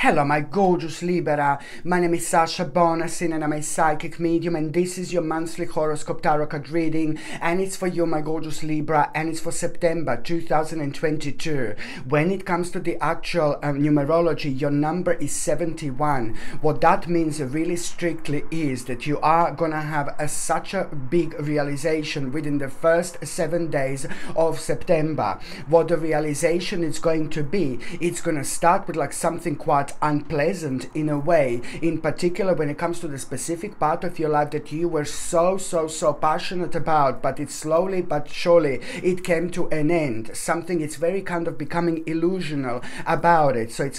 Hello, my gorgeous Libra. My name is Sasha Bonasin and I'm a psychic medium, and this is your monthly horoscope tarot card reading, and it's for you, my gorgeous Libra, and it's for September 2022. When it comes to the actual numerology, your number is 71. What that means really strictly is that you are gonna have such a big realization within the first 7 days of September. What the realization is going to be, it's gonna start with like something quite unpleasant in a way, in particular when it comes to the specific part of your life that you were so passionate about, but it slowly but surely it came to an end. Something, it's very kind of becoming illusional about it, so it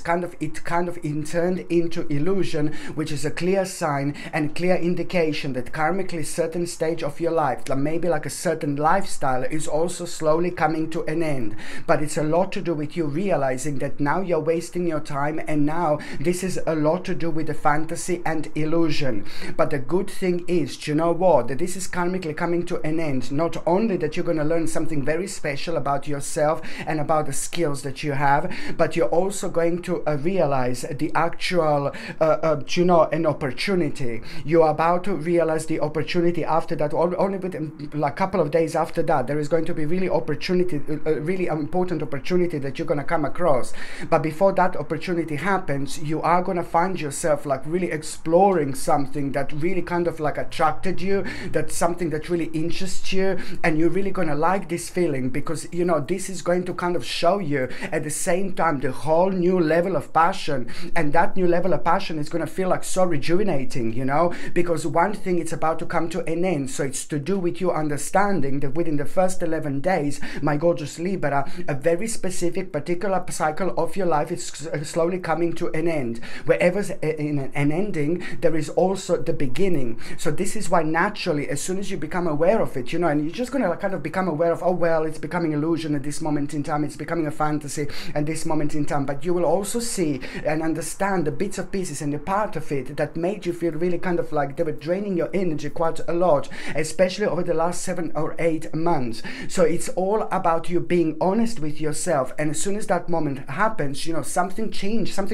turned into illusion, which is a clear sign and clear indication that karmically certain stage of your life, like maybe like a certain lifestyle, is also slowly coming to an end. But it's a lot to do with you realizing that now you're wasting your time, and now this is a lot to do with the fantasy and illusion. But the good thing is, you know what, that this is karmically coming to an end. Not only that you're going to learn something very special about yourself and about the skills that you have, but you're also going to realize the actual an opportunity. You're about to realize the opportunity after that. Only within like a couple of days after that, there is going to be really opportunity, a really important opportunity that you're going to come across. But before that opportunity happens, you are going to find yourself like really exploring something that really kind of like attracted you, that's something that really interests you, and you're really going to like this feeling, because you know this is going to kind of show you at the same time the whole new level of passion. And that new level of passion is going to feel like so rejuvenating, you know, because one thing, it's about to come to an end. So it's to do with you understanding that within the first 11 days, my gorgeous Libra, a very specific particular cycle of your life is slowly coming to an end. Wherever's in an ending, there is also the beginning. So this is why naturally, as soon as you become aware of it, you know, and you're just going to kind of become aware of, oh well, it's becoming illusion at this moment in time, it's becoming a fantasy at this moment in time. But you will also see and understand the bits of pieces and the part of it that made you feel really kind of like they were draining your energy quite a lot, especially over the last 7 or 8 months. So it's all about you being honest with yourself, and as soon as that moment happens, you know, something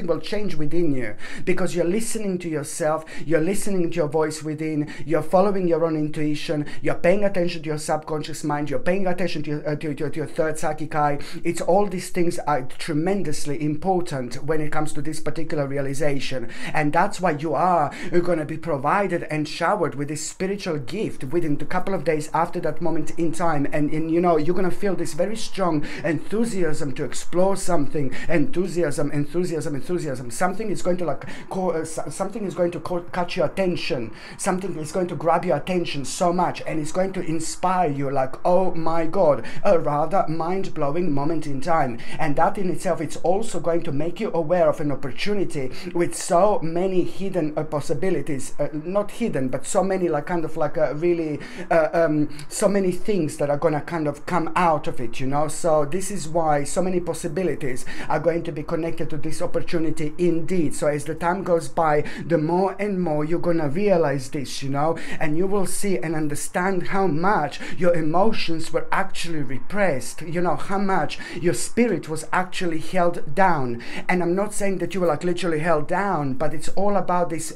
will change within you, because you're listening to yourself, you're listening to your voice within, you're following your own intuition, you're paying attention to your subconscious mind, you're paying attention to your third psychic eye. It's all these things are tremendously important when it comes to this particular realization, and that's why you are going to be provided and showered with this spiritual gift within a couple of days after that moment in time. And you know, you're going to feel this very strong enthusiasm to explore something, enthusiasm. Something is going to like something is going to catch your attention, something is going to grab your attention so much, and it's going to inspire you like, oh my god, a rather mind-blowing moment in time. And that in itself, it's also going to make you aware of an opportunity with so many hidden possibilities, not hidden, but so many like kind of like really so many things that are gonna kind of come out of it, you know. So this is why so many possibilities are going to be connected to this opportunity indeed. So as the time goes by, the more and more you're gonna realize this, you know, and you will see and understand how much your emotions were actually repressed, you know, how much your spirit was actually held down. And I'm not saying that you were like literally held down, but it's all about this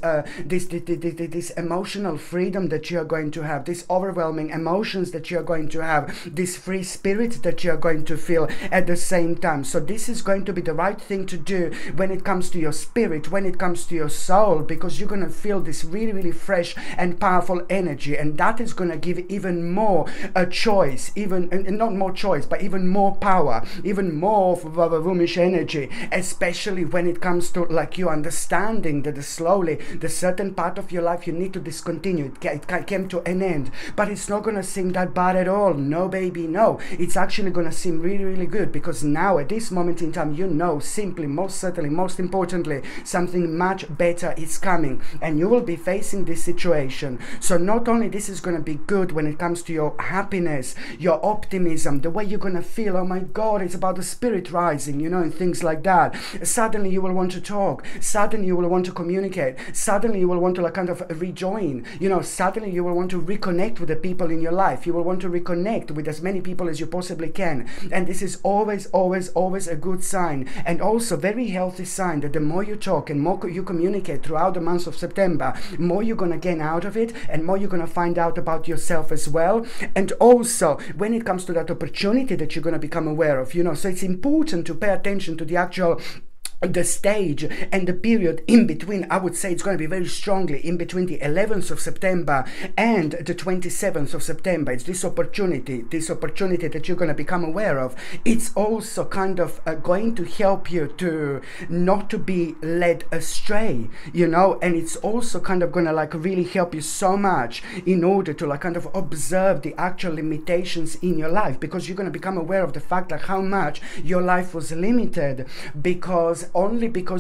this emotional freedom that you're going to have, this overwhelming emotions that you're going to have, this free spirit that you're going to feel at the same time. So this is going to be the right thing to do when it comes to your spirit, when it comes to your soul, because you're going to feel this really fresh and powerful energy, and that is going to give even more a choice, even not more choice, but even more power, even more of womanish energy, especially when it comes to like you understanding that slowly the certain part of your life you need to discontinue. It came to an end, but it's not going to seem that bad at all. No baby, no, it's actually going to seem really good, because now at this moment in time, you know, simply, most certainly, most importantly, something much better is coming, and you will be facing this situation. So not only this is going to be good when it comes to your happiness, your optimism, the way you're going to feel, oh my god, it's about the spirit rising, you know, and things like that. Suddenly you will want to talk, suddenly you will want to communicate, suddenly you will want to like kind of rejoin, you know, suddenly you will want to reconnect with the people in your life, you will want to reconnect with as many people as you possibly can. And this is always a good sign, and also very healthy sign sign that the more you talk and more you communicate throughout the month of September, more you're going to gain out of it, and more you're going to find out about yourself as well. And also, when it comes to that opportunity that you're going to become aware of, so it's important to pay attention to the stage and the period in between. I would say it's going to be very strongly in between the 11th of September and the 27th of September. It's this opportunity that you're going to become aware of. It's also kind of going to help you to not to be led astray, and it's also kind of going to like really help you so much in order to like kind of observe the actual limitations in your life, because you're going to become aware of the fact like how much your life was limited because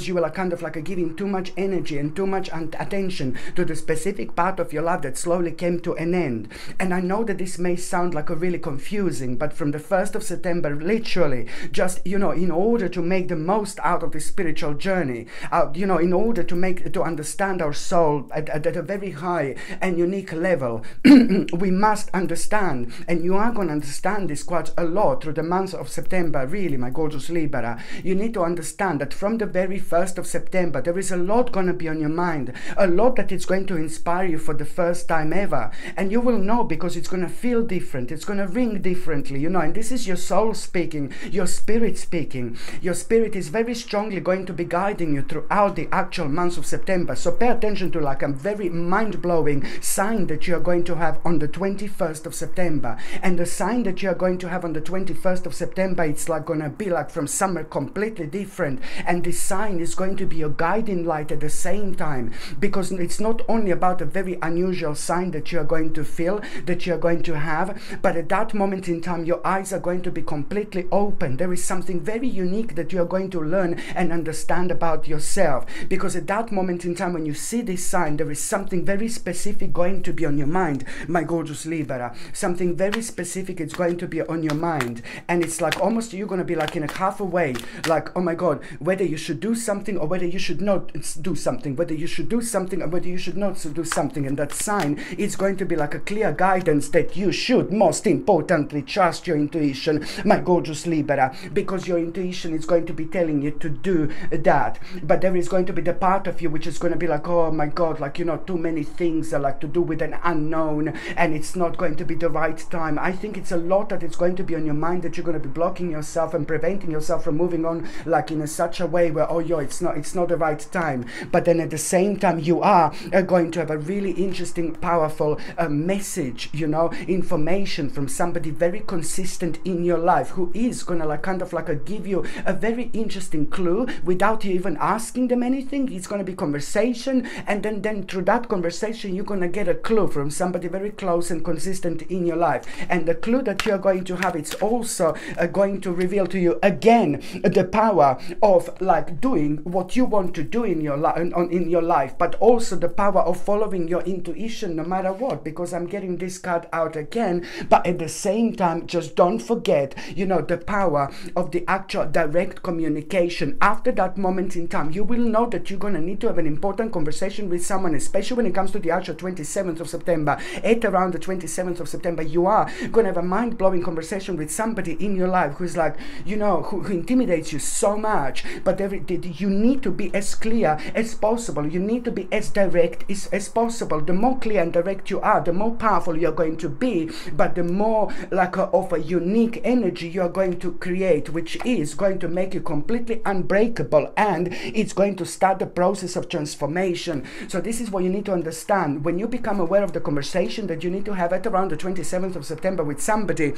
you were like kind of like giving too much energy and too much attention to the specific part of your life that slowly came to an end. And I know that this may sound like a really confusing, but from the 1st of September, literally, just, in order to make the most out of this spiritual journey, in order to understand our soul at a very high and unique level, we must understand, and you are going to understand this quite a lot through the month of September, really, my gorgeous Libra. You need to understand that from the very 1st of September, there is a lot going to be on your mind, a lot that is going to inspire you for the first time ever. And you will know because it's going to feel different, it's going to ring differently, and this is your soul speaking, your spirit speaking. Your spirit is very strongly going to be guiding you throughout the actual month of September. So pay attention to like a very mind-blowing sign that you are going to have on the 21st of September. And the sign that you are going to have on the 21st of September, it's like going to be like from somewhere completely different. And this sign is going to be your guiding light at the same time, because it's not only about a very unusual sign that you are going to feel, that you are going to have, but at that moment in time your eyes are going to be completely open. There is something very unique that you are going to learn and understand about yourself, because at that moment in time when you see this sign, there is something very specific going to be on your mind, my gorgeous Libra. Something very specific is going to be on your mind, and it's like almost you're going to be like in a halfway, like, oh my God, whether you should do something or whether you should not do something, whether you should do something or whether you should not do something. And that sign is going to be like a clear guidance that you should most importantly trust your intuition, my gorgeous Libra, because your intuition is going to be telling you to do that. But there is going to be the part of you which is going to be like, oh my God, like, too many things are like to do with an unknown, and it's not going to be the right time. I think it's a lot that it's going to be on your mind, that you're going to be blocking yourself and preventing yourself from moving on like in such a way where, oh yo, it's not the right time. But then at the same time you are going to have a really interesting, powerful message, information from somebody very consistent in your life, who is gonna like kind of like give you a very interesting clue without you even asking them anything. It's gonna be conversation, and then through that conversation you're gonna get a clue from somebody very close and consistent in your life. And the clue that you're going to have, it's also going to reveal to you again the power of like doing what you want to do in your life, but also the power of following your intuition no matter what, because I'm getting this card out again. But at the same time, just don't forget, the power of the actual direct communication. After that moment in time, you will know that you're going to need to have an important conversation with someone, especially when it comes to the actual 27th of September. At around the 27th of September, you are going to have a mind-blowing conversation with somebody in your life who's like, who intimidates you so much. But you need to be as clear as possible. You need to be as direct as possible. The more clear and direct you are, the more powerful you're going to be, but the more like of a unique energy you're going to create, which is going to make you completely unbreakable, and it's going to start the process of transformation. So this is what you need to understand when you become aware of the conversation that you need to have at around the 27th of September with somebody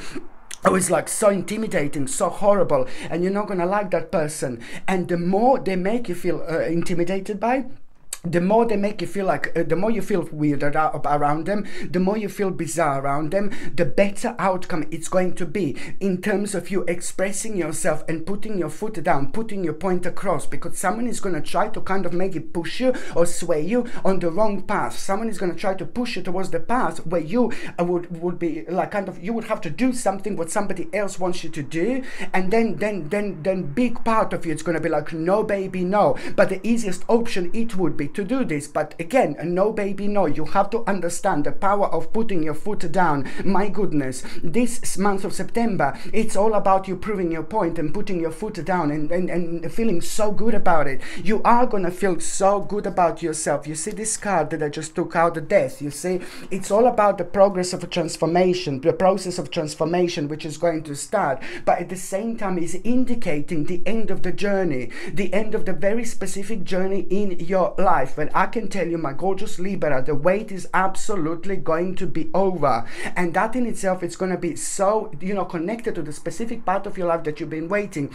who is like so intimidating, so horrible, and you're not gonna like that person. And the more they make you feel intimidated by, the more they make you feel like, the more you feel weird around them, the more you feel bizarre around them, the better outcome it's going to be in terms of you expressing yourself and putting your foot down, putting your point across, because someone is going to try to kind of make it push you or sway you on the wrong path. Someone is going to try to push you towards the path where you would be like kind of, you would have to do something what somebody else wants you to do, and then big part of you it's going to be like, no baby, no. But the easiest option it would be to do this. But again, no baby, no. You have to understand the power of putting your foot down. My goodness, this month of September, it's all about you proving your point and putting your foot down and feeling so good about it. You are gonna feel so good about yourself. You see this card that I just took out, the Death. You see, it's all about the progress of a transformation, the process of transformation which is going to start, but at the same time is indicating the end of the journey, the end of the very specific journey in your life. But I can tell you, my gorgeous Libra, the wait is absolutely going to be over, and that in itself is going to be so, you know, connected to the specific part of your life that you've been waiting.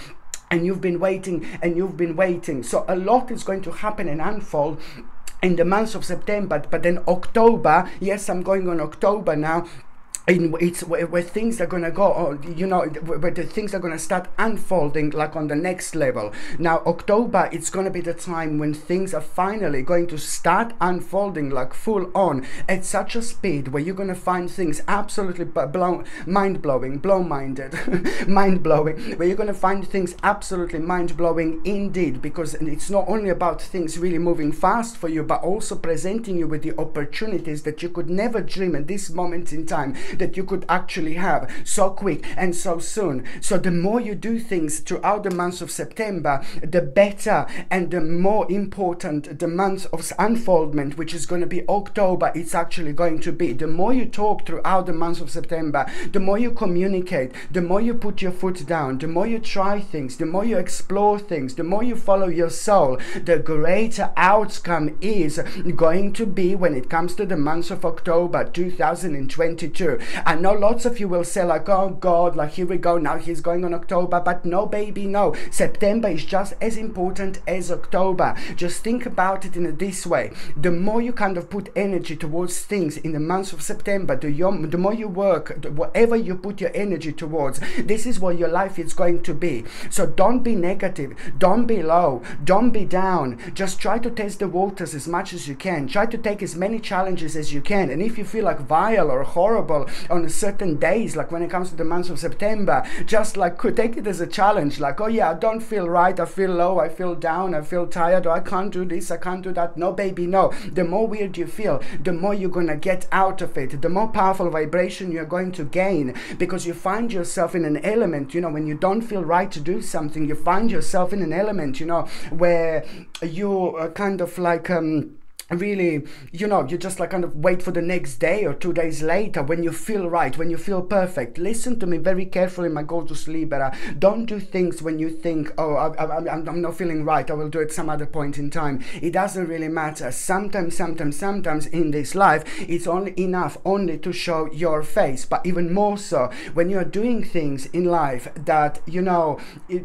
And you've been waiting and you've been waiting. So a lot is going to happen and unfold in the month of September. But then October, yes, I'm going on October now. It's where things are going to go, you know, where the things are going to start unfolding like on the next level. Now, October, it's going to be the time when things are finally going to start unfolding like full on at such a speed where you're going to find things absolutely mind-blowing, mind-blowing, where you're going to find things absolutely mind-blowing indeed, because it's not only about things really moving fast for you, but also presenting you with the opportunities that you could never dream at this moment in time that you could actually have so quick and so soon. So the more you do things throughout the month of September, the better and the more important the month of unfoldment, which is going to be October, it's actually going to be. The more you talk throughout the month of September, the more you communicate, the more you put your foot down, the more you try things, the more you explore things, the more you follow your soul, the greater outcome is going to be when it comes to the month of October 2022. I know lots of you will say like, oh God, like here we go, now he's going on October. But no baby, no. September is just as important as October. Just think about it in this way. The more you kind of put energy towards things in the month of September, the more you work, whatever you put your energy towards, this is what your life is going to be. So don't be negative, don't be low, don't be down. Just try to test the waters as much as you can. Try to take as many challenges as you can. And if you feel like vile or horrible on certain days, like when it comes to the month of September, just like take it as a challenge, like, oh yeah, I don't feel right, I feel low, I feel down, I feel tired, or I can't do this, I can't do that. No baby, no. The more weird you feel, the more you're gonna get out of it, the more powerful vibration you're going to gain, because you find yourself in an element, you know, when you don't feel right to do something, you find yourself in an element, you know, where you kind of like really, you know, you just like kind of wait for the next day or 2 days later when you feel right, when you feel perfect. Listen to me very carefully, my gorgeous Libra. Don't do things when you think, oh, I'm not feeling right, I will do it some other point in time. It doesn't really matter. Sometimes in this life, it's only enough only to show your face. But even more so when you're doing things in life that, you know,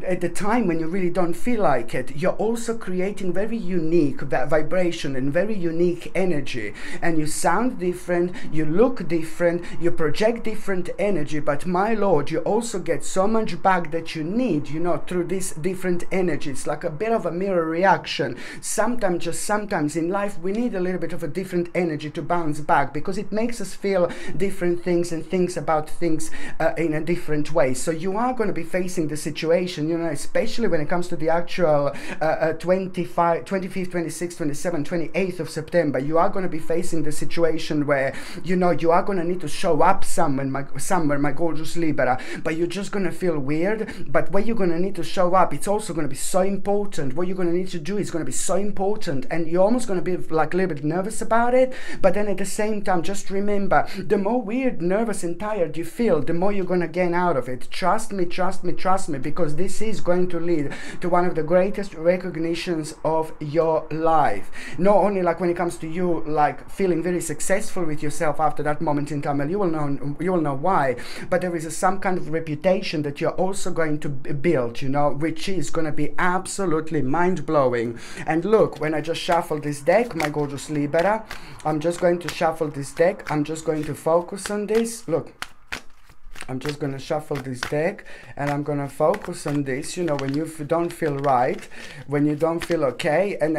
at the time when you really don't feel like it, you're also creating very unique vibration and very unique energy, and you sound different, you look different, you project different energy, but my lord, you also get so much back that you need, you know, through this different energy. It's like a bit of a mirror reaction. Sometimes in life we need a little bit of a different energy to bounce back, because it makes us feel different things and things about things in a different way. So you are going to be facing the situation, you know, especially when it comes to the actual 25th, 26th, 27th, 28th of September. You are going to be facing the situation where, you know, you are going to need to show up somewhere, my gorgeous Libra, but you're just going to feel weird. But where you're going to need to show up, it's also going to be so important. What you're going to need to do is going to be so important, and you're almost going to be like a little bit nervous about it. But then at the same time, just remember, the more weird, nervous and tired you feel, the more you're going to gain out of it. Trust me, because this is going to lead to one of the greatest recognitions of your life. Not only like when it comes to you like feeling very successful with yourself after that moment in time, and you will know why, but there is some kind of reputation that you're also going to build, you know, which is going to be absolutely mind-blowing. And look, when I just shuffle this deck, my gorgeous Libra, I'm just going to shuffle this deck, I'm just going to focus on this. Look, I'm just going to shuffle this deck, and I'm going to focus on this, you know, when you don't feel right, when you don't feel okay, and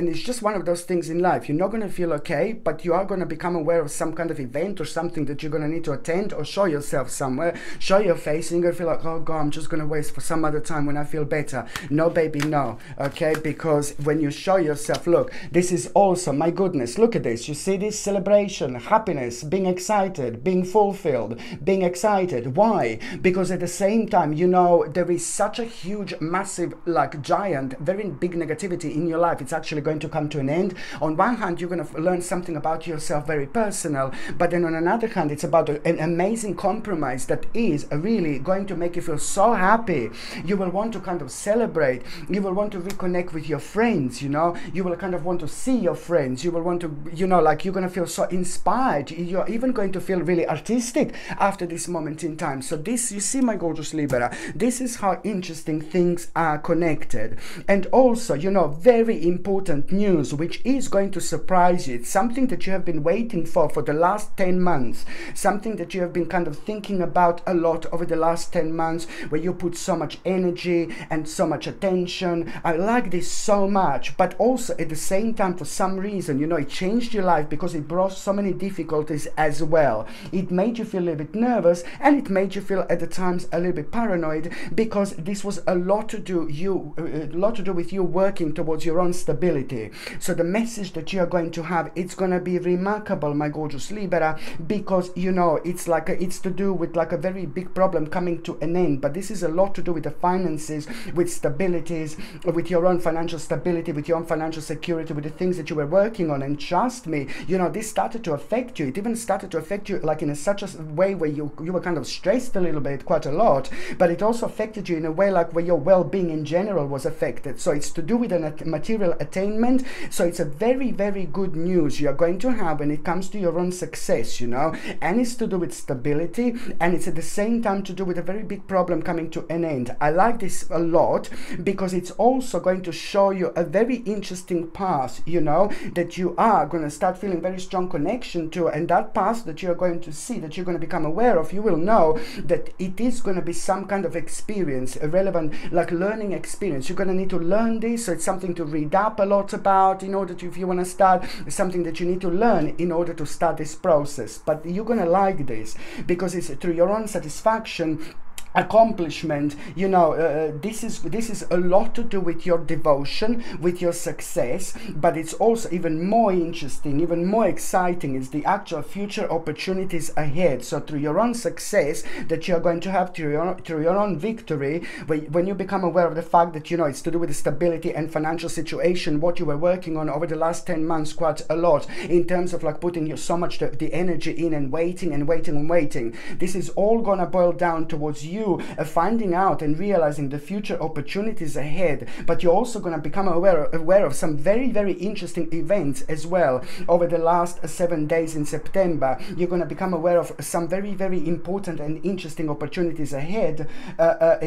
it's just one of those things in life. You're not going to feel okay, but you are going to become aware of some kind of event or something that you're going to need to attend or show yourself somewhere, show your face, and you're going to feel like, oh God, I'm just going to wait for some other time when I feel better. No, baby, no, okay? Because when you show yourself, look, this is also, my goodness, look at this. You see this celebration, happiness, being excited, being fulfilled, being excited. Why? Because at the same time, you know, there is such a huge, massive, like giant, very big negativity in your life. It's actually going to come to an end. On one hand, you're going to learn something about yourself, very personal, but then on another hand, it's about an amazing compromise that is really going to make you feel so happy. You will want to kind of celebrate. You will want to reconnect with your friends, you know. You will kind of want to see your friends. You will want to, you know, like you're going to feel so inspired. You're even going to feel really artistic after this moment in time. So this, you see, my gorgeous Libra, this is how interesting things are connected. And also, you know, very important news which is going to surprise you. It's something that you have been waiting for the last 10 months, something that you have been kind of thinking about a lot over the last 10 months, where you put so much energy and so much attention. I like this so much, but also at the same time, for some reason, you know, it changed your life because it brought so many difficulties as well. It made you feel a little bit nervous, and it made you feel at the times a little bit paranoid, because this was a lot to do with you working towards your own stability. So the message that you are going to have, it's going to be remarkable, my gorgeous Libra, because, you know, it's like it's to do with like a very big problem coming to an end. But this is a lot to do with the finances, with stabilities, with your own financial stability, with your own financial security, with the things that you were working on. And trust me, you know, this started to affect you. It even started to affect you like in such a way where you were kind of stressed a little bit, quite a lot, but it also affected you in a way like where your well-being in general was affected. So it's to do with a material attainment. So it's a very, very good news you are going to have when it comes to your own success, you know, and it's to do with stability, and it's at the same time to do with a very big problem coming to an end. I like this a lot because it's also going to show you a very interesting path, you know, that you are going to start feeling very strong connection to, and that path that you're going to see, that you're going to become aware of, you will know that it is going to be some kind of experience, a relevant, like learning experience. You're going to need to learn this, so it's something to read up a lot about in order to, if you want to start, it's something that you need to learn in order to start this process. But you're going to like this because it's through your own satisfaction, accomplishment, you know, this is a lot to do with your devotion, with your success, but it's also even more interesting, even more exciting is the actual future opportunities ahead. So through your own success that you're going to have, through your own victory, when you become aware of the fact that, you know, it's to do with the stability and financial situation, what you were working on over the last 10 months quite a lot, in terms of like putting so much the energy in and waiting and waiting and waiting. This is all gonna boil down towards you finding out and realizing the future opportunities ahead. But you're also going to become aware of some very, very interesting events as well over the last 7 days in September. You're going to become aware of some very, very important and interesting opportunities ahead,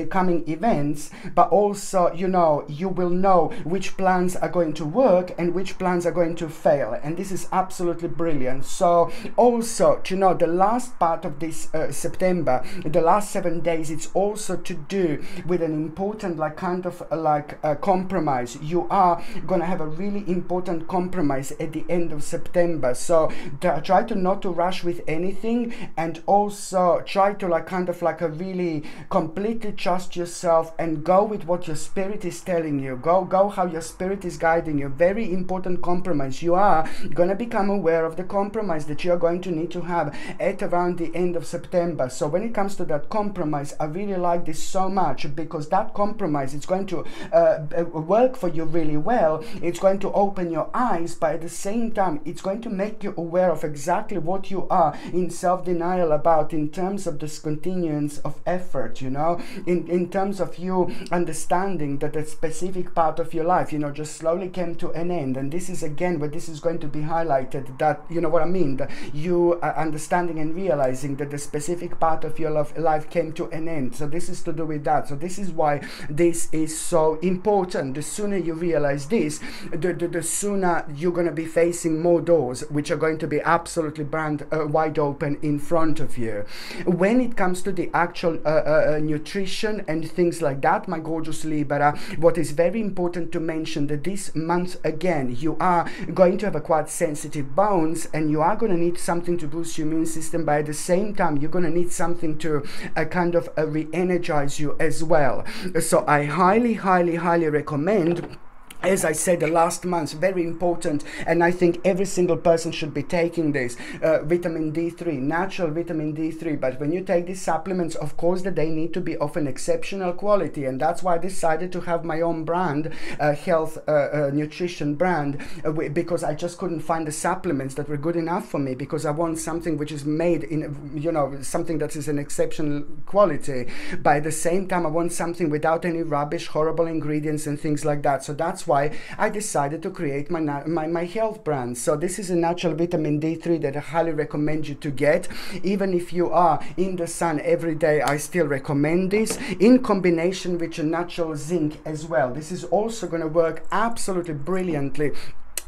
coming events, but also, you know, you will know which plans are going to work and which plans are going to fail, and this is absolutely brilliant. So also, you know, the last part of this September, the last 7 days, it's also to do with an important like kind of like a compromise. You are gonna have a really important compromise at the end of September, so try to not to rush with anything, and also try to like kind of like a really completely trust yourself and go with what your spirit is telling you. Go how your spirit is guiding you. Very important compromise. You are gonna become aware of the compromise that you're going to need to have at around the end of September. So when it comes to that compromise, I really like this so much, because that compromise is going to work for you really well. It's going to open your eyes, but at the same time it's going to make you aware of exactly what you are in self-denial about, in terms of this continuance of effort, you know, in terms of you understanding that a specific part of your life, you know, just slowly came to an end. And this is again where this is going to be highlighted, that, you know what I mean, that you are understanding and realizing that the specific part of your life came to an an end. So this is to do with that. So this is why this is so important. The sooner you realize this, the sooner you're going to be facing more doors which are going to be absolutely brand wide open in front of you. When it comes to the actual nutrition and things like that, my gorgeous Libra, what is very important to mention that this month again you are going to have a quite sensitive bones, and you are going to need something to boost your immune system, but at the same time you're going to need something to kind of re-energize you as well. So I highly recommend, as I said the last month, very important, and I think every single person should be taking this, vitamin D3, natural vitamin D3. But when you take these supplements, of course that they need to be of an exceptional quality, and that's why I decided to have my own brand, health nutrition brand, because I just couldn't find the supplements that were good enough for me, because I want something which is made in, you know, something that is an exceptional quality, but at the same time I want something without any rubbish, horrible ingredients and things like that. So that's why I decided to create my health brand. So this is a natural vitamin D3 that I highly recommend you to get. Even if you are in the sun every day, I still recommend this, in combination with your natural zinc as well. This is also going to work absolutely brilliantly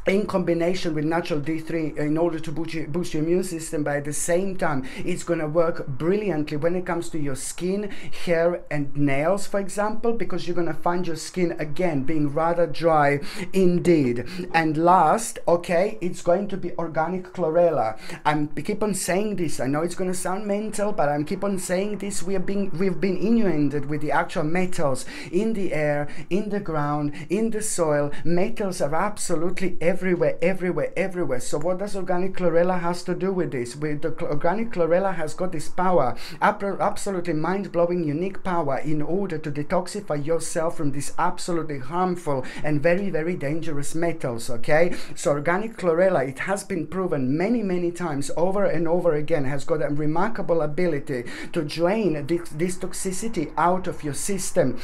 in combination with natural D3 in order to boost your immune system, but at the same time it's going to work brilliantly when it comes to your skin, hair and nails, for example, because you're going to find your skin again being rather dry indeed. And last, okay, it's going to be organic chlorella. I keep on saying this, I know it's going to sound mental, but I keep on saying this. We've been inundated with the actual metals in the air, in the ground, in the soil. Metals are absolutely everywhere. So what does organic chlorella has to do with this? With the organic chlorella has got this power, absolutely mind-blowing, unique power, in order to detoxify yourself from these absolutely harmful and very dangerous metals. Okay, so organic chlorella, it has been proven many times over and over again, has got a remarkable ability to drain this toxicity out of your system.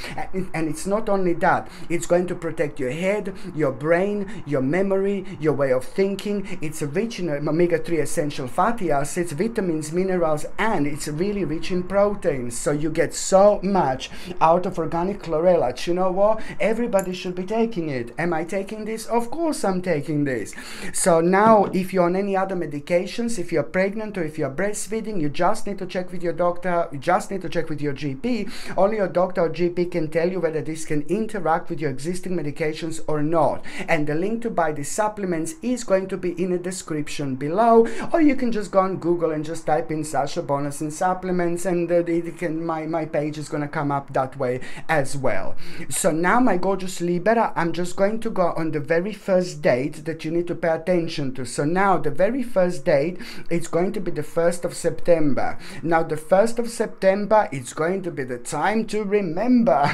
And it's not only that, it's going to protect your head, your brain, your memory, your way of thinking. It's rich in omega-3 essential fatty acids, vitamins, minerals, and it's really rich in proteins. So you get so much out of organic chlorella. You know what? Everybody should be taking it. Am I taking this? Of course I'm taking this. So now, if you're on any other medications, if you're pregnant or if you're breastfeeding, you just need to check with your doctor, you just need to check with your GP. Only your doctor or GP can tell you whether this can interact with your existing medications or not. And the link to buy this supplements is going to be in the description below, or you can just go on Google and just type in Sasha Bonasin supplements, and my page is going to come up that way as well. So now, my gorgeous Libra, I'm just going to go on the very first date that you need to pay attention to. So now the very first date, it's going to be the 1st of September. Now the 1st of September, it's going to be the time to remember.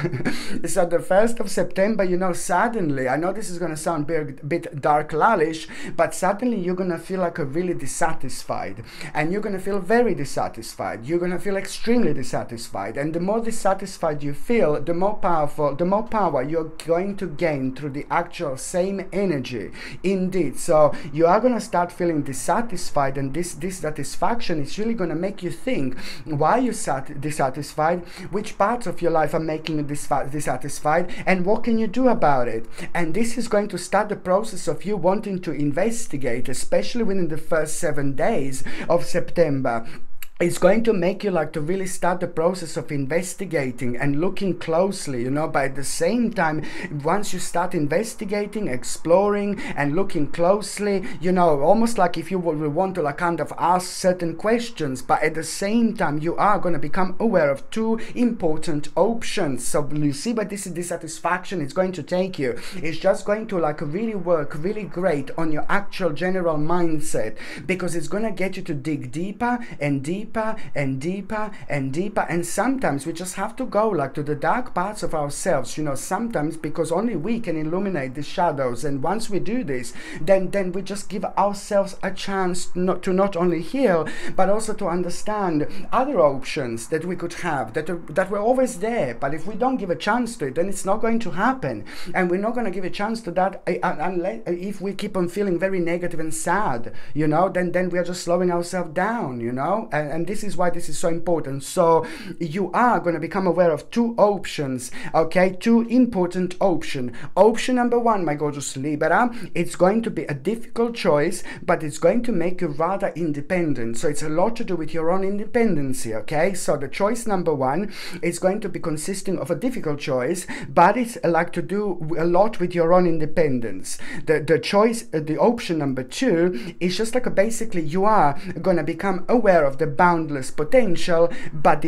So the 1st of September, you know, suddenly, I know this is going to sound a bit dark lallish, but suddenly you're gonna feel like a really dissatisfied, and you're gonna feel very dissatisfied. You're gonna feel extremely dissatisfied, and the more dissatisfied you feel, the more power you're going to gain through the actual same energy. Indeed, so you are gonna start feeling dissatisfied, and this dissatisfaction is really gonna make you think why you're dissatisfied, which parts of your life are making you dissatisfied, and what can you do about it. And this is going to start the process of you wanting to investigate, especially within the first 7 days of September. It's going to make you like to really start the process of investigating and looking closely, you know. But at the same time, once you start investigating, exploring and looking closely, you know, almost like if you will want to like kind of ask certain questions, but at the same time you are going to become aware of two important options. So you see, but this is dissatisfaction it's going to take you. It's just going to like really work really great on your actual general mindset, because it's going to get you to dig deeper and deeper and deeper and deeper. And sometimes we just have to go like to the dark parts of ourselves, you know, sometimes, because only we can illuminate the shadows. And once we do this, then we just give ourselves a chance to not only heal, but also to understand other options that we could have that were always there. But if we don't give a chance to it, then it's not going to happen. And we're not going to give a chance to that unless if we keep on feeling very negative and sad, you know, then we are just slowing ourselves down, you know. and this is why this is so important. So you are going to become aware of two options, okay? Two important options. Option number one, my gorgeous Libra, it's going to be a difficult choice, but it's going to make you rather independent. So it's a lot to do with your own independency, okay? So the choice number one is going to be consisting of a difficult choice, but it's like to do a lot with your own independence. The option number two is just like basically you are going to become aware of the boundless potential, but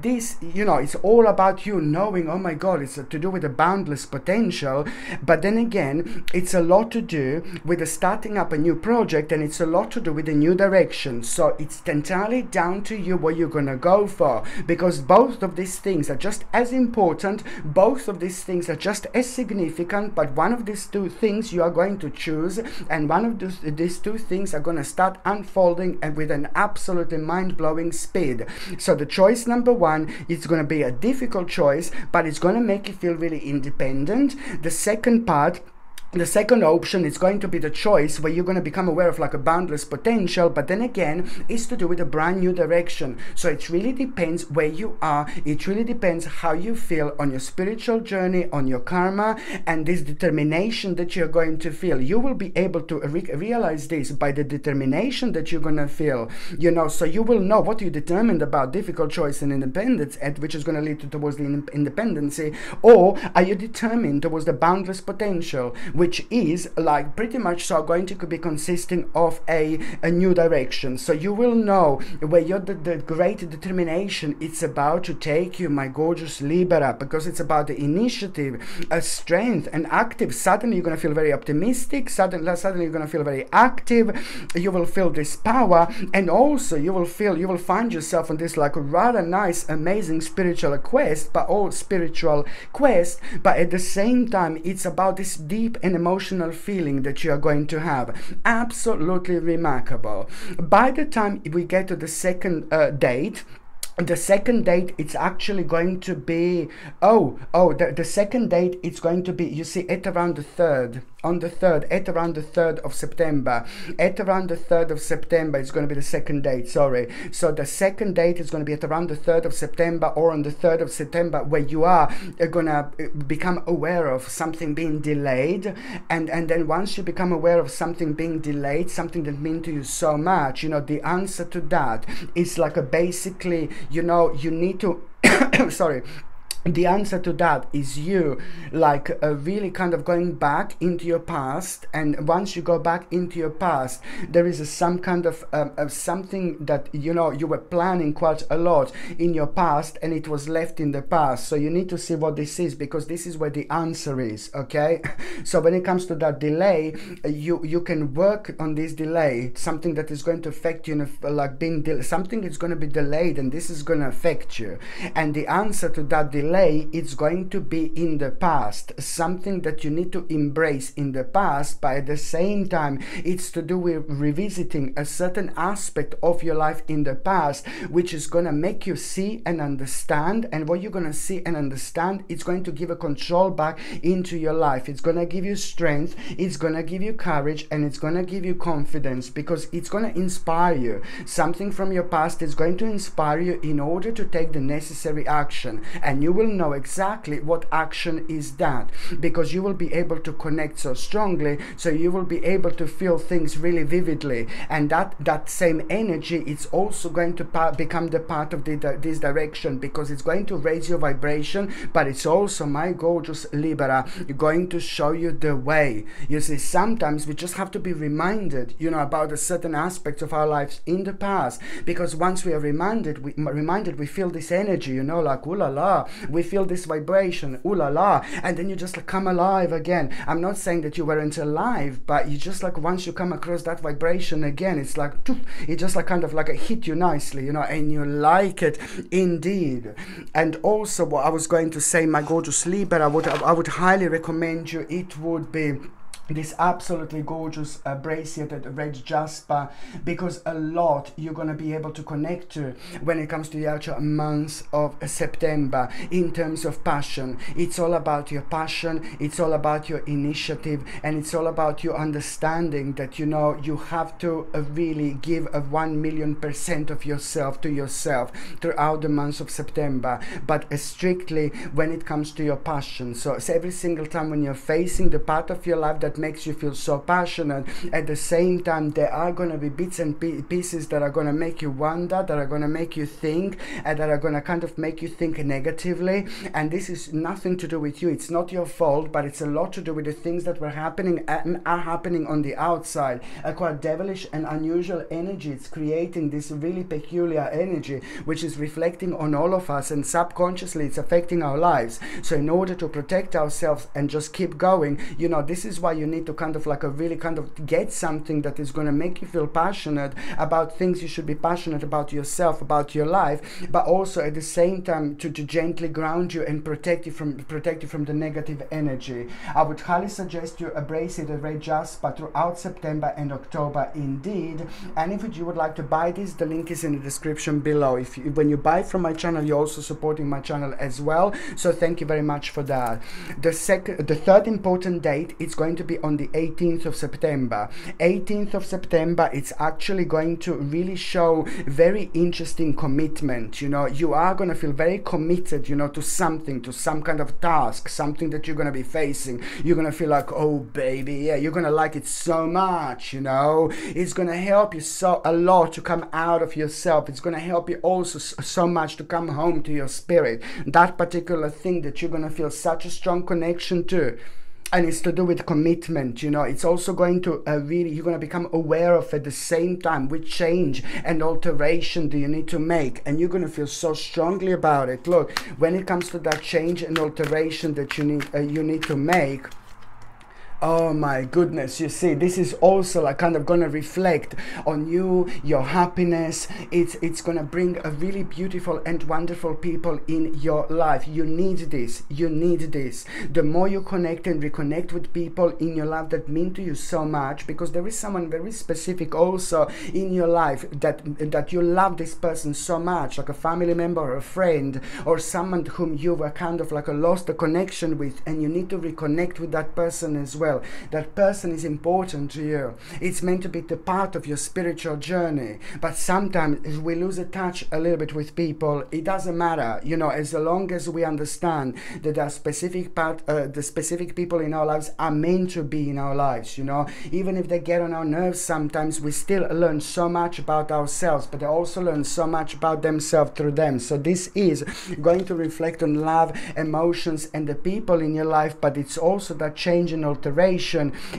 this, you know, it's all about you knowing, oh my God, it's to do with the boundless potential. But then again, it's a lot to do with the starting up a new project, and it's a lot to do with a new direction. So it's entirely down to you what you're gonna go for, because both of these things are just as important, both of these things are just as significant, but one of these two things you are going to choose, and one of these two things are going to start unfolding and with an absolutely mind-blowing speed. So the choice number one is going to be a difficult choice, but it's going to make you feel really independent. The second option is going to be the choice where you're going to become aware of like a boundless potential, but then again, it's to do with a brand new direction. So it really depends where you are. It really depends how you feel on your spiritual journey, on your karma, and this determination that you're going to feel. You will be able to realize this by the determination that you're going to feel, you know. So you will know what you determined about difficult choice and independence, which is going to lead towards the independency, or are you determined towards the boundless potential, which is like pretty much so going to be consisting of a new direction. So you will know where the great determination it's about to take you, my gorgeous Libra, because it's about the initiative, strength and active. Suddenly you're going to feel very optimistic, suddenly you're going to feel very active, you will feel this power, and also you will find yourself on this like a rather nice, amazing spiritual quest, but at the same time it's about this deep and emotional feeling that you are going to have. Absolutely remarkable. By the time we get to the second date, it's actually going to be the second date, it's going to be, you see, at around the 3rd, at around the 3rd of September. At around the 3rd of September is going to be the second date, sorry. So the second date is going to be at around the 3rd of September or on the 3rd of September, where you are going to become aware of something being delayed. And then once you become aware of something being delayed, something that means to you so much, you know, the answer to that is like a basically, you know, you need to sorry, the answer to that is you like really kind of going back into your past. And once you go back into your past, there is some kind of something that, you know, you were planning quite a lot in your past and it was left in the past. So you need to see what this is, because this is where the answer is, okay? So when it comes to that delay, you can work on this delay, something that is going to affect you, like being something is going to be delayed, and this is going to affect you. And the answer to that delay, it's going to be in the past, something that you need to embrace in the past, but at the same time it's to do with revisiting a certain aspect of your life in the past, which is going to make you see and understand. And what you're going to see and understand, it's going to give a control back into your life. It's going to give you strength, it's going to give you courage, and it's going to give you confidence, because it's going to inspire you. Something from your past is going to inspire you in order to take the necessary action, and you will know exactly what action is that, because you will be able to connect so strongly, so you will be able to feel things really vividly. And that same energy, it's also going to become the part of this direction, because it's going to raise your vibration, but it's also, my gorgeous Libra, going to show you the way. You see, sometimes we just have to be reminded, you know, about a certain aspects of our lives in the past, because once we are reminded, we feel this energy, you know, like, ooh la la, we feel this vibration, ooh la la, and then you just like come alive again. I'm not saying that you weren't alive, but you just like, once you come across that vibration again, it's like, it just like kind of like hit you nicely, you know, and you like it indeed. And also what I was going to say, my gorgeous Libra, I would highly recommend you, it would be this absolutely gorgeous bracelet red jasper, because a lot you're going to be able to connect to when it comes to the actual month of September in terms of passion. It's all about your passion, it's all about your initiative, and it's all about you understanding that, you know, you have to really give a 1,000,000% of yourself to yourself throughout the month of September, but strictly when it comes to your passion. So it's every single time when you're facing the part of your life that makes you feel so passionate, at the same time there are going to be bits and pieces that are going to make you wonder, that are going to make you think, and that are going to kind of make you think negatively. And this is nothing to do with you, it's not your fault, but it's a lot to do with the things that were happening and are happening on the outside. A quite devilish and unusual energy. It's creating this really peculiar energy which is reflecting on all of us, and subconsciously it's affecting our lives. So in order to protect ourselves and just keep going, you know, this is why you need to kind of like really kind of get something that is going to make you feel passionate about things you should be passionate about yourself, about your life, but also at the same time to gently ground you and protect you from the negative energy. I would highly suggest you embrace it, a red jasper, throughout September and October indeed. And if you would like to buy this, the link is in the description below. If you, when you buy from my channel, you're also supporting my channel as well, so thank you very much for that. The third important date, it's going to be on the 18th of September. 18th of September, it's actually going to really show very interesting commitment. You know, you are going to feel very committed, you know, to something, to some kind of task, something that you're going to be facing. You're going to feel like, oh baby, yeah, you're going to like it so much, you know. It's going to help you a lot to come out of yourself. It's going to help you also so much to come home to your spirit, that particular thing that you're going to feel such a strong connection to. And it's to do with commitment, you know. It's also going to really, you're going to become aware of at the same time which change and alteration do you need to make, and you're going to feel so strongly about it. Look, when it comes to that change and alteration that you need to make, oh my goodness, you see, this is also like kind of going to reflect on you, your happiness. It's going to bring a really beautiful and wonderful people in your life. You need this, you need this. The more you connect and reconnect with people in your life that mean to you so much, because there is someone very specific also in your life that you love this person so much, like a family member or a friend or someone whom you were kind of like lost a connection with, and you need to reconnect with that person as well. That person is important to you. It's meant to be the part of your spiritual journey. But sometimes we lose a touch a little bit with people. It doesn't matter, you know, as long as we understand that the specific people in our lives are meant to be in our lives, you know. Even if they get on our nerves sometimes, we still learn so much about ourselves, but they also learn so much about themselves through them. So this is going to reflect on love, emotions, and the people in your life, but it's also that change and alteration.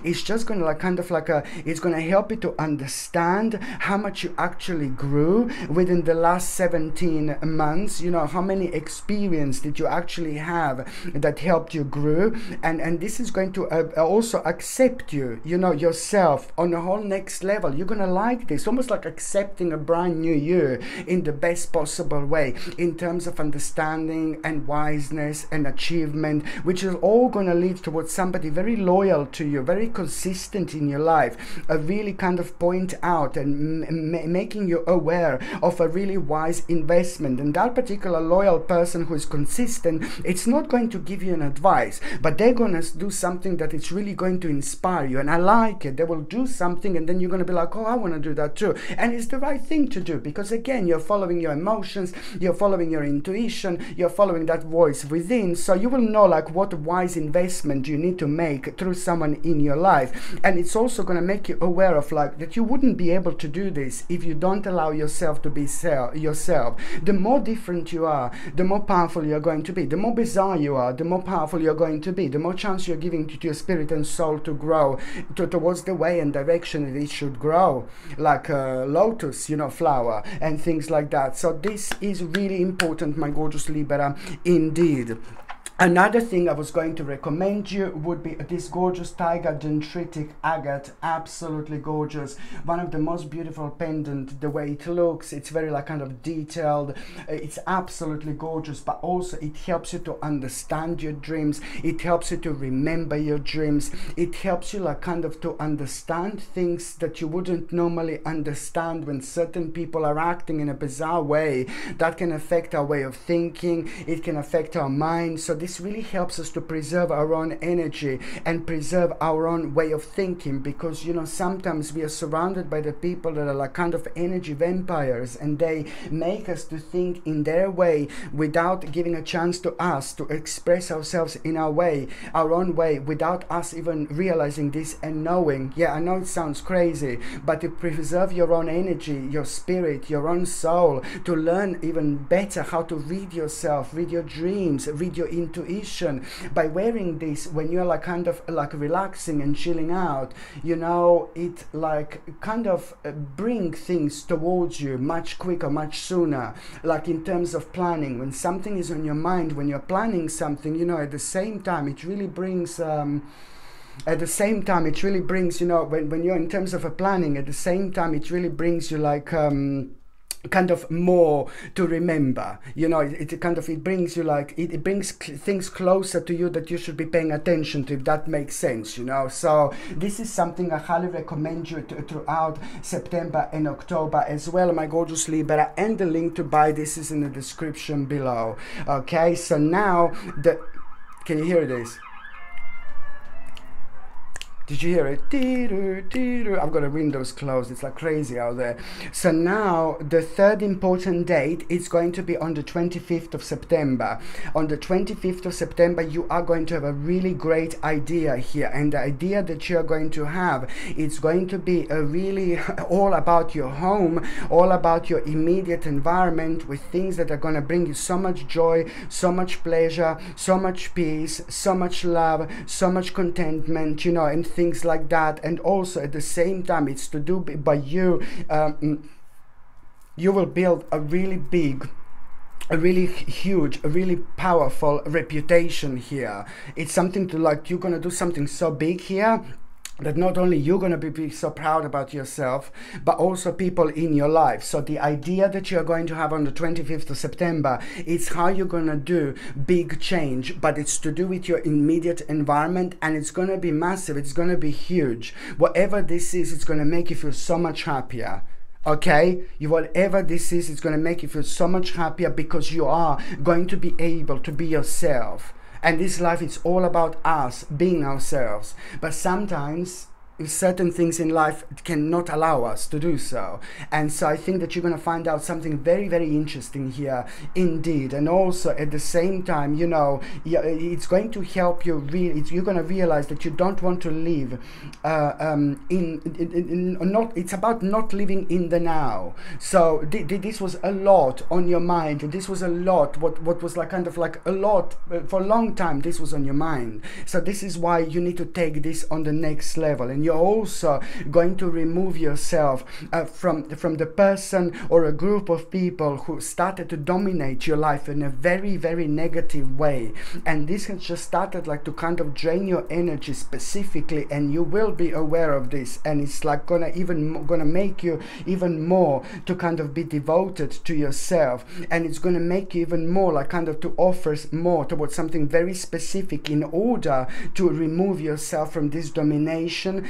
It's just going to like kind of like it's going to help you to understand how much you actually grew within the last 17 months. You know, how many experience did you actually have that helped you grow, and this is going to also accept you, you know, yourself on a whole next level. You're going to like this, almost like accepting a brand new year in the best possible way, in terms of understanding and wiseness and achievement, which is all going to lead towards somebody very loyal to you, very consistent in your life, really kind of point out and making you aware of a really wise investment. And that particular loyal person who is consistent, it's not going to give you an advice, but they're going to do something that it's really going to inspire you. And I like it. They will do something and then you're going to be like, oh, I want to do that too. And it's the right thing to do, because again, you're following your emotions, you're following your intuition, you're following that voice within. So you will know like what wise investment you need to make through someone in your life. And it's also going to make you aware of like that you wouldn't be able to do this if you don't allow yourself to be yourself. The more different you are, the more powerful you're going to be. The more bizarre you are, the more powerful you're going to be. The more chance you're giving to your spirit and soul to grow towards the way and direction that it should grow, like a lotus, you know, flower and things like that. So this is really important, my gorgeous Libra, indeed. Another thing I was going to recommend you would be this gorgeous tiger dendritic agate. Absolutely gorgeous. One of the most beautiful pendant, the way it looks. It's very like kind of detailed. It's absolutely gorgeous, but also it helps you to understand your dreams. It helps you to remember your dreams. It helps you like kind of to understand things that you wouldn't normally understand when certain people are acting in a bizarre way. That can affect our way of thinking. It can affect our mind. So this really helps us to preserve our own energy and preserve our own way of thinking, because you know sometimes we are surrounded by the people that are like kind of energy vampires, and they make us to think in their way without giving a chance to us to express ourselves in our own way, without us even realizing this and knowing. Yeah, I know it sounds crazy, but to preserve your own energy, your spirit, your own soul, to learn even better how to read yourself, read your dreams, read your intuition, by wearing this when you're like kind of like relaxing and chilling out, you know, it like kind of bring things towards you much quicker, much sooner. Like in terms of planning, when something is on your mind, when you're planning something, you know, at the same time it really brings you know, when you're in terms of a planning, at the same time it really brings you like kind of more to remember, you know. It kind of, it brings you like it brings things closer to you that you should be paying attention to, if that makes sense, you know. So this is something I highly recommend you throughout September and October as well, my gorgeous Libra, and the link to buy this is in the description below. Okay, so now can you hear this? Did you hear it? I've got the windows closed. It's like crazy out there. So now the third important date is going to be on the 25th of September. On the 25th of September, you are going to have a really great idea here. And the idea that you're going to have, it's going to be a really all about your home, all about your immediate environment, with things that are going to bring you so much joy, so much pleasure, so much peace, so much love, so much contentment, you know, and things like that. And also at the same time, it's to do by you. You will build a really big, a really huge, a really powerful reputation here. It's something to like, you're gonna do something so big here that not only you're going to be so proud about yourself, but also people in your life. So the idea that you're going to have on the 25th of September is how you're going to do big change, but it's to do with your immediate environment, and it's going to be massive. It's going to be huge. Whatever this is, it's going to make you feel so much happier. Okay, whatever this is, it's going to make you feel so much happier, because you are going to be able to be yourself. And this life is all about us being ourselves. But sometimes certain things in life cannot allow us to do so. And so I think that you're going to find out something very, very interesting here indeed. And also at the same time, you know, it's going to help you you're going to realize that you don't want to live it's about not living in the now. So this was a lot on your mind. This was a lot, what was like kind of like a lot for a long time. This was on your mind. So this is why you need to take this on the next level. And you're also going to remove yourself from the person or a group of people who started to dominate your life in a very, very negative way. And this has just started like to kind of drain your energy specifically, and you will be aware of this. And it's like gonna make you even more to kind of be devoted to yourself, and it's gonna make you even more like kind of to offer more towards something very specific in order to remove yourself from this domination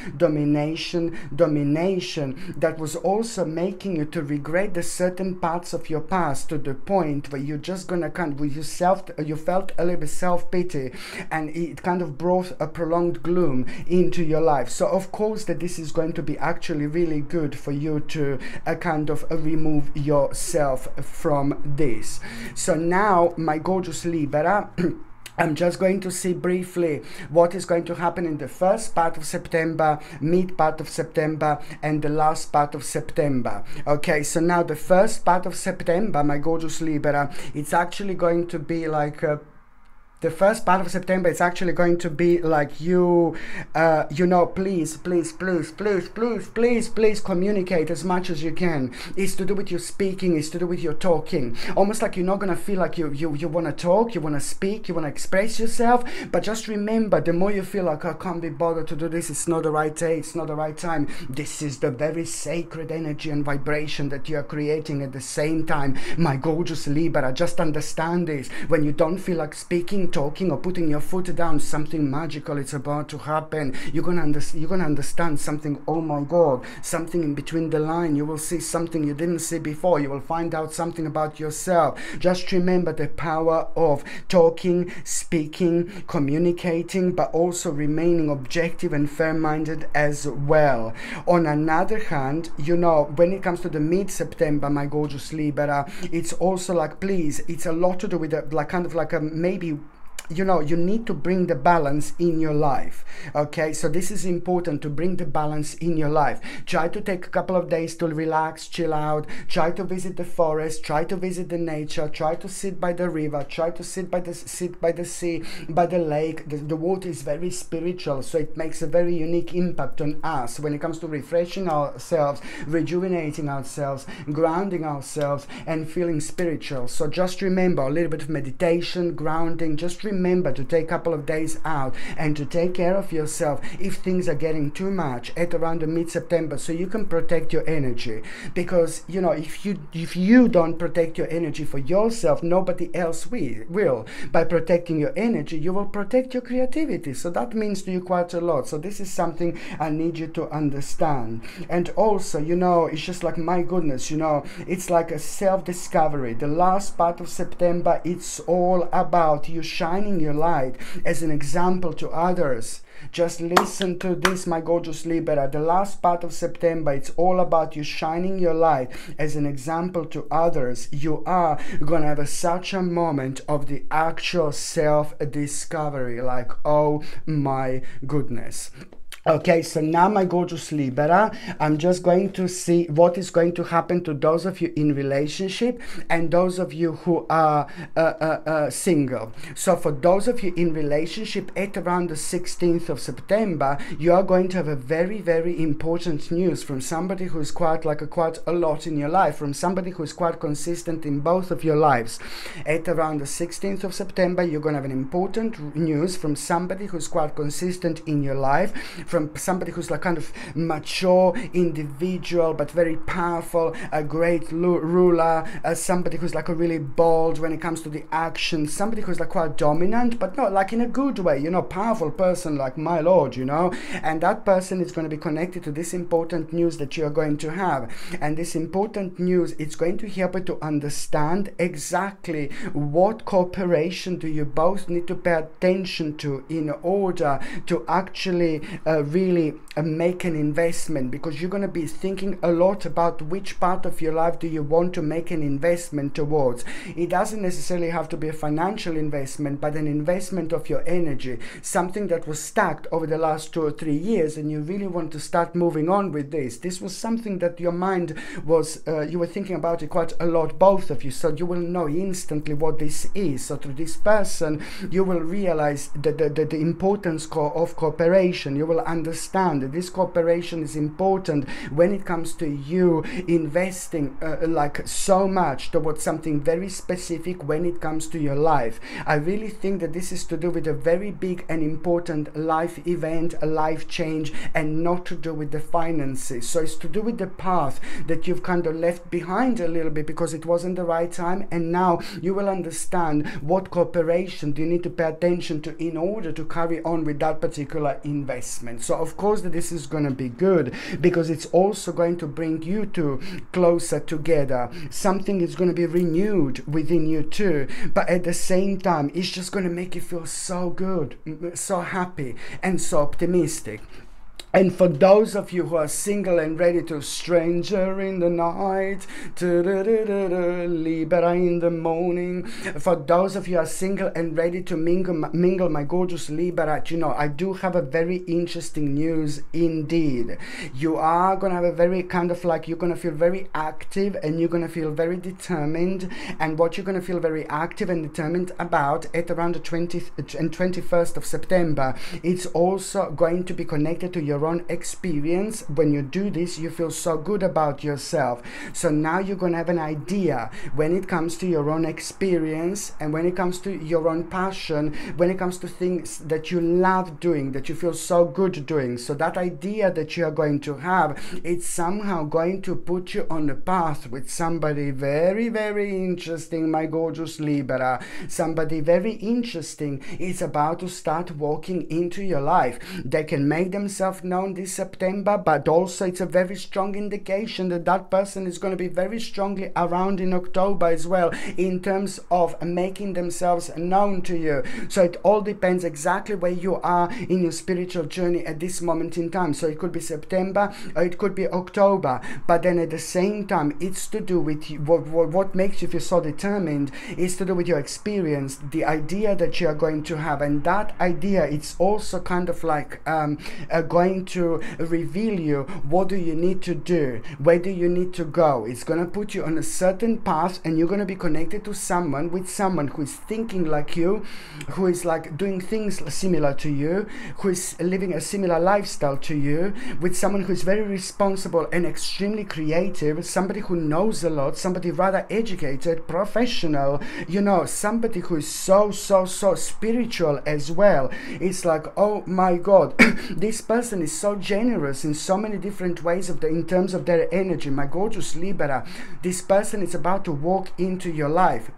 that was also making you to regret the certain parts of your past, to the point where you're just gonna kind of you felt a little bit self-pity, and it kind of brought a prolonged gloom into your life. So of course that this is going to be actually really good for you to kind of remove yourself from this. So now, my gorgeous Libra, I'm just going to see briefly what is going to happen in the first part of September, mid part of September, and the last part of September. Okay, so now the first part of September, my gorgeous Libra, it's actually going to be like The first part of September is actually going to be like you know, please communicate as much as you can. It's to do with your speaking, it's to do with your talking. Almost like you're not going to feel like you want to talk, you want to speak, you want to express yourself. But just remember, the more you feel like, I can't be bothered to do this, it's not the right day, it's not the right time, this is the very sacred energy and vibration that you are creating at the same time. My gorgeous Libra, just understand this. When you don't feel like speaking, talking, or putting your foot down, something magical is about to happen. You're gonna understand something. Oh my God, something in between the line. You will see something you didn't see before. You will find out something about yourself. Just remember the power of talking, speaking, communicating, but also remaining objective and fair-minded as well. On another hand, you know, when it comes to the mid-September, my gorgeous Libra, it's also like, please, it's a lot to do with like kind of like a maybe, you know, you need to bring the balance in your life. Okay, so this is important, to bring the balance in your life. Try to take a couple of days to relax, chill out, try to visit the forest, try to visit the nature, try to sit by the river, try to sit by the sea, by the lake. The water is very spiritual, so it makes a very unique impact on us when it comes to refreshing ourselves, rejuvenating ourselves, grounding ourselves, and feeling spiritual. So just remember, a little bit of meditation, grounding. Just remember to take a couple of days out and to take care of yourself if things are getting too much at around the mid-September, so you can protect your energy. Because, you know, if you don't protect your energy for yourself, nobody else will. By protecting your energy, you will protect your creativity. So that means to you quite a lot. So this is something I need you to understand. And also, you know, it's just like, my goodness, you know, it's like a self-discovery. The last part of September, it's all about you shining your light as an example to others. Just listen to this, my gorgeous Libra. The last part of September, it's all about you shining your light as an example to others. You are gonna have such a moment of the actual self-discovery, like, oh my goodness. Okay, so now, my gorgeous Libra, I'm just going to see what is going to happen to those of you in relationship and those of you who are single. So for those of you in relationship, at around the 16th of September, you are going to have a very, very important news from somebody who is quite a lot in your life, from somebody who is quite consistent in both of your lives. At around the 16th of September, you're going to have an important news from somebody who's quite consistent in your life, from somebody who's like kind of mature individual but very powerful, a great ruler, somebody who's like a really bold when it comes to the action, somebody who's like quite dominant, but not like in a good way, you know, powerful person like my lord, you know. And that person is going to be connected to this important news that you're going to have. And this important news, it's going to help you to understand exactly what cooperation do you both need to pay attention to in order to actually really make an investment, because you're going to be thinking a lot about which part of your life do you want to make an investment towards. It doesn't necessarily have to be a financial investment, but an investment of your energy, something that was stacked over the last 2 or 3 years, and you really want to start moving on with this. This was something that your mind was, you were thinking about it quite a lot, both of you, so you will know instantly what this is. So through this person, you will realize the importance of cooperation. You will understand that this cooperation is important when it comes to you investing like so much towards something very specific when it comes to your life. I really think that this is to do with a very big and important life event, a life change, and not to do with the finances. So it's to do with the path that you've kind of left behind a little bit because it wasn't the right time, and now you will understand what cooperation do you need to pay attention to in order to carry on with that particular investment. So of course that this is going to be good, because it's also going to bring you two closer together. Something is going to be renewed within you too, but at the same time it's just going to make you feel so good, so happy, and so optimistic. And for those of you who are single and ready to stranger in the night, Libera in the morning. For those of you who are single and ready to mingle, my gorgeous Libera, you know, I do have a very interesting news indeed. You are going to have a very kind of like, you're going to feel very active and you're going to feel very determined. And what you're going to feel very active and determined about at around the 20th and 21st of September, it's also going to be connected to your own experience. When you do this, you feel so good about yourself. So now you're going to have an idea when it comes to your own experience and when it comes to your own passion, when it comes to things that you love doing, that you feel so good doing. So that idea that you are going to have, it's somehow going to put you on the path with somebody very, very interesting, my gorgeous Libera. Somebody very interesting is about to start walking into your life. They can make themselves known this September, but also it's a very strong indication that that person is going to be very strongly around in October as well, in terms of making themselves known to you. So it all depends exactly where you are in your spiritual journey at this moment in time. So it could be September or it could be October, but then at the same time it's to do with you, what makes you feel so determined is to do with your experience, the idea that you are going to have. And that idea, it's also kind of like going to reveal you what do you need to do, where do you need to go. It's going to put you on a certain path, and you're going to be connected to someone, with someone who is thinking like you, who is like doing things similar to you, who is living a similar lifestyle to you, with someone who is very responsible and extremely creative, somebody who knows a lot, somebody rather educated, professional, you know, somebody who is so spiritual as well. It's like, oh my God, this person is so generous in so many different ways in terms of their energy. My gorgeous Libera, this person is about to walk into your life.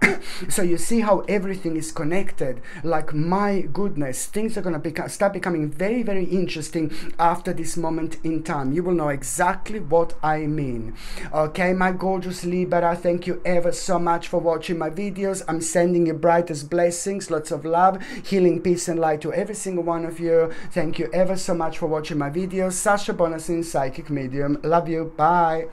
So you see how everything is connected. Like, my goodness, things are going to start becoming very, very interesting after this moment in time. You will know exactly what I mean. Okay, my gorgeous Libera, thank you ever so much for watching my videos. I'm sending you brightest blessings, lots of love, healing, peace and light to every single one of you. Thank you ever so much for watching my videos. Sasha Bonasin, Psychic Medium. Love you. Bye.